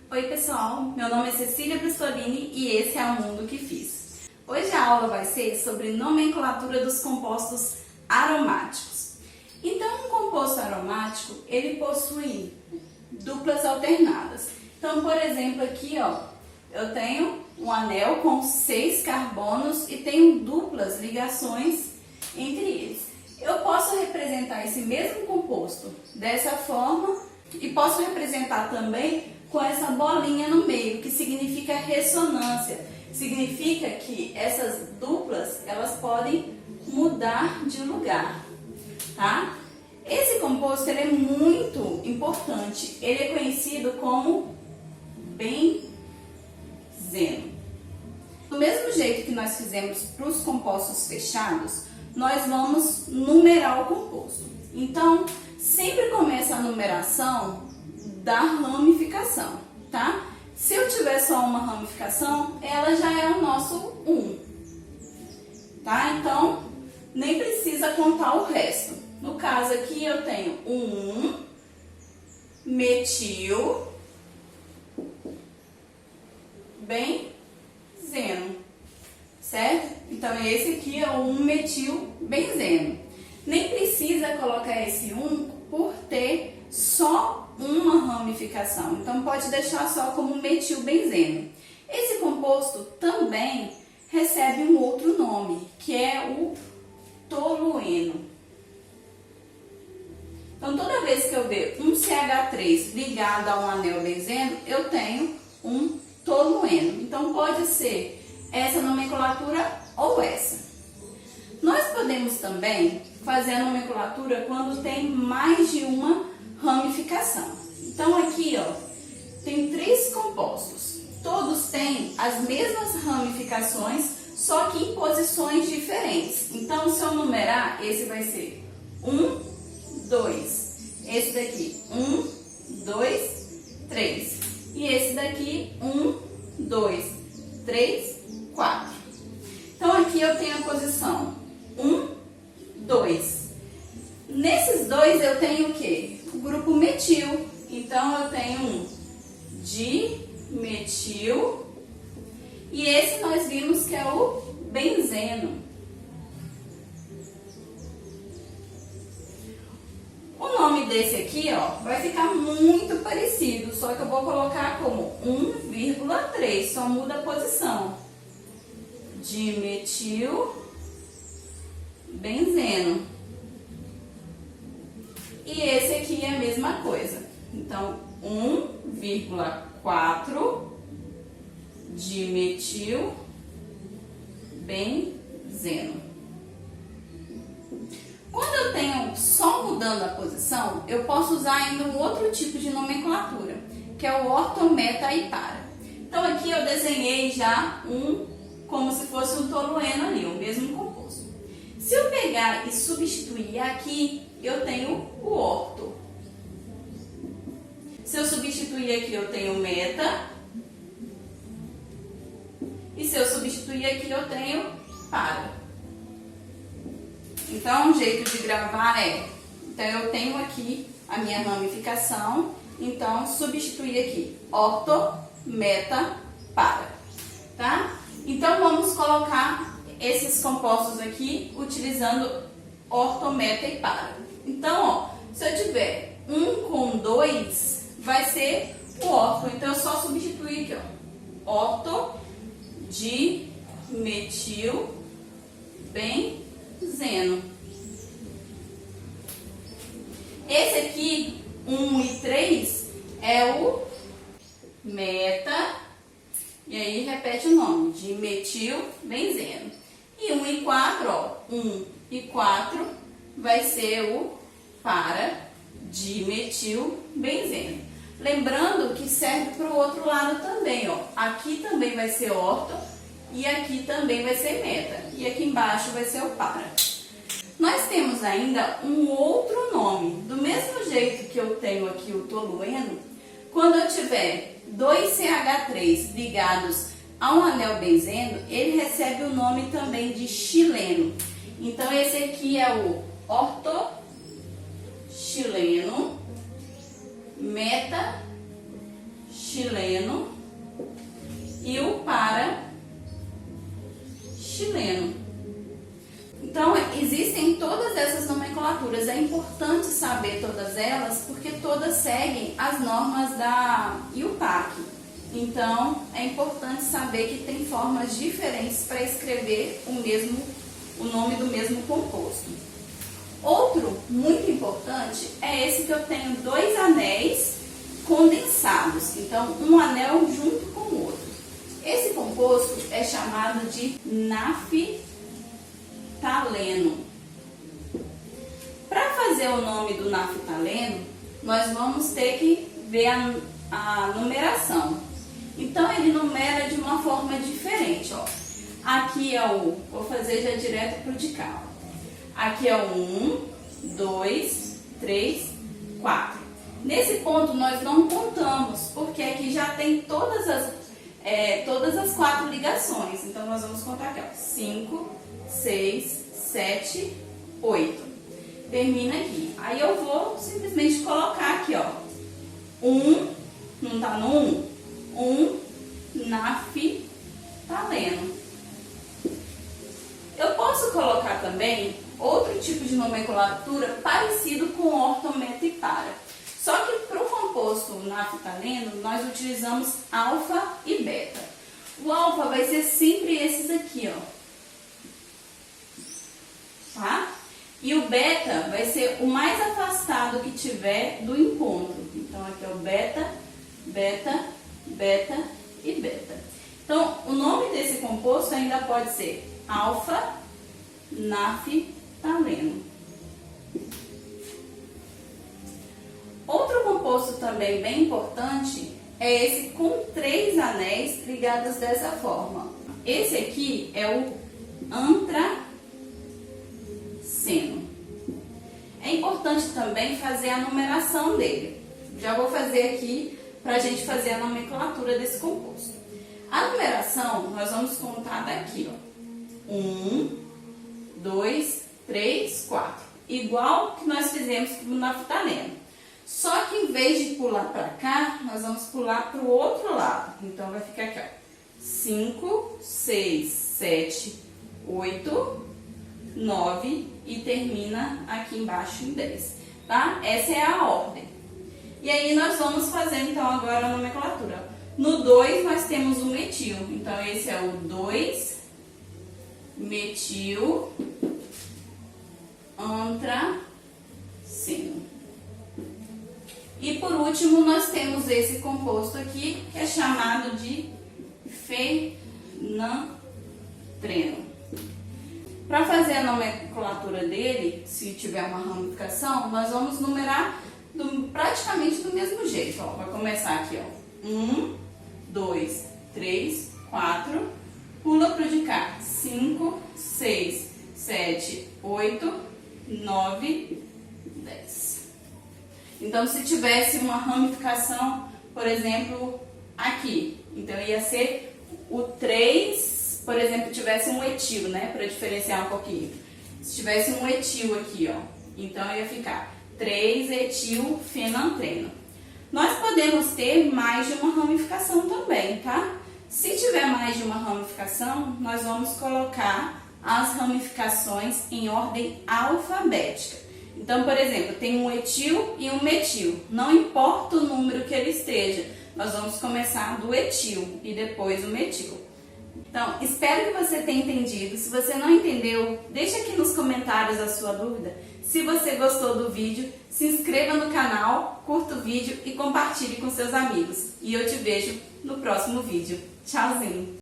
Oi pessoal, meu nome é Cecília Brustolini e esse é o Mundo que Fiz. Hoje a aula vai ser sobre nomenclatura dos compostos aromáticos. Então um composto aromático, ele possui duplas alternadas. Então por exemplo aqui eu tenho um anel com 6 carbonos e tenho duplas ligações entre eles. Eu posso representar esse mesmo composto dessa forma e posso representar também com essa bolinha no meio, que significa ressonância. Significa que essas duplas, elas podem mudar de lugar, tá? Esse composto ele é muito importante. Ele é conhecido como benzeno. Do mesmo jeito que nós fizemos para os compostos fechados, nós vamos numerar o composto. Então, sempre começa a numeração da ramificação, tá? Se eu tiver só uma ramificação, ela já é o nosso 1, tá? Então, nem precisa contar o resto. No caso aqui, eu tenho 1 metil benzeno, certo? Então, esse aqui é o 1 metil benzeno. Nem precisa colocar esse 1 por ter só uma ramificação. Então, pode deixar só como metilbenzeno. Esse composto também recebe um outro nome, que é o tolueno. Então, toda vez que eu ver um CH3 ligado a um anel benzeno, eu tenho um tolueno. Então, pode ser essa nomenclatura ou essa. Nós podemos também fazer a nomenclatura quando tem mais de uma ramificação. Então aqui tem 3 compostos. Todos têm as mesmas ramificações, só que em posições diferentes. Então se eu numerar, esse vai ser 1, 2. Esse daqui 1, 2, 3. E esse daqui 1, 2, 3, 4. Então aqui eu tenho a posição 1, 2. Nesses dois eu tenho o quê? O grupo metil. Então eu tenho um dimetil e esse nós vimos que é o benzeno. O nome desse aqui, vai ficar muito parecido, só que eu vou colocar como 1,3, só muda a posição. Dimetil benzeno. E esse aqui é a mesma coisa. Então, 1,4 dimetil benzeno. Quando eu tenho só mudando a posição, eu posso usar ainda um outro tipo de nomenclatura, que é o ortometa e para. Então, aqui eu desenhei já como se fosse um tolueno ali, o mesmo composto. Se eu pegar e substituir aqui, eu tenho o orto. Se eu substituir aqui, eu tenho meta. E se eu substituir aqui, eu tenho para. Então, um jeito de gravar então eu tenho aqui a minha ramificação, então substituir aqui, orto, meta, para, tá? Então, vamos colocar esses compostos aqui utilizando orto, meta e para. Então, se eu tiver 1 com 2, vai ser o orto. Então, eu só substituir aqui, orto, dimetil, benzeno. Esse aqui, 1 e 3, é o meta, e aí repete o nome, dimetil, benzeno. E 1 e 4, 1 e 4 vai ser o para dimetil benzeno. Lembrando que serve para o outro lado também, Aqui também vai ser orto e aqui também vai ser meta. E aqui embaixo vai ser o para. Nós temos ainda um outro nome. Do mesmo jeito que eu tenho aqui o tolueno, quando eu tiver 2 CH3 ligados a um anel benzeno, ele recebe o nome também de xileno. Então, esse aqui é o ortoxileno, metaxileno. chileno e o para chileno. Então, existem todas essas nomenclaturas. É importante saber todas elas, porque todas seguem as normas da IUPAC. Então, é importante saber que tem formas diferentes para escrever o nome do mesmo composto. Outro muito importante é esse que eu tenho 2 anéis condensados. Então, um anel junto com o outro. Esse composto é chamado de naftaleno. Para fazer o nome do naftaleno, nós vamos ter que ver a numeração. Então, ele numera de uma forma diferente, ó. Aqui é vou fazer já direto pro de cá, ó. Aqui é o 1, 2, 3, 4. Nesse ponto, nós não contamos, porque aqui já tem todas as 4 ligações. Então, nós vamos contar aqui, ó. 5, 6, 7, 8. Termina aqui. Aí, eu vou simplesmente colocar aqui, ó. 1, não tá no 1? 1 naftaleno. Eu posso colocar também outro tipo de nomenclatura parecido com ortometo e para. Só que para o composto naftaleno, nós utilizamos alfa e beta. O alfa vai ser sempre esses aqui, ó. Tá? E o beta vai ser o mais afastado que tiver do encontro. Então, aqui é o beta, beta, beta e beta. Então, o nome desse composto ainda pode ser alfa-naftaleno. Outro composto também bem importante é esse com 3 anéis ligados dessa forma. Esse aqui é o antraceno. É importante também fazer a numeração dele. Já vou fazer aqui para a gente fazer a nomenclatura desse composto. A numeração, nós vamos contar daqui, ó. 1, 2, 3, 4. Igual que nós fizemos com o naftaleno. Só que em vez de pular para cá, nós vamos pular para o outro lado. Então, vai ficar aqui, ó. 5, 6, 7, 8, 9 e termina aqui embaixo em 10, tá? Essa é a ordem. E aí, nós vamos fazer, então, agora a nomenclatura. No 2, nós temos o metil. Então, esse é o 2-metil antraceno. E por último, nós temos esse composto aqui, que é chamado de fenantreno. Para fazer a nomenclatura dele, se tiver uma ramificação, nós vamos numerar praticamente do mesmo jeito. Ó. Vai começar aqui, ó. 1, 2, 3, 4, pula pro de cá. 5, 6, 7, 8, 9, 10. Então, se tivesse uma ramificação, por exemplo, aqui, então ia ser o 3, por exemplo, tivesse um etil, né, para diferenciar um pouquinho. Se tivesse um etil aqui, ó, então ia ficar 3-etilfenantreno. Nós podemos ter mais de uma ramificação também, tá? Se tiver mais de uma ramificação, nós vamos colocar as ramificações em ordem alfabética. Então, por exemplo, tem um etil e um metil. Não importa o número que ele esteja, nós vamos começar do etil e depois o metil. Então, espero que você tenha entendido. Se você não entendeu, deixa aqui nos comentários a sua dúvida. Se você gostou do vídeo, se inscreva no canal, curta o vídeo e compartilhe com seus amigos. E eu te vejo no próximo vídeo. Tchauzinho!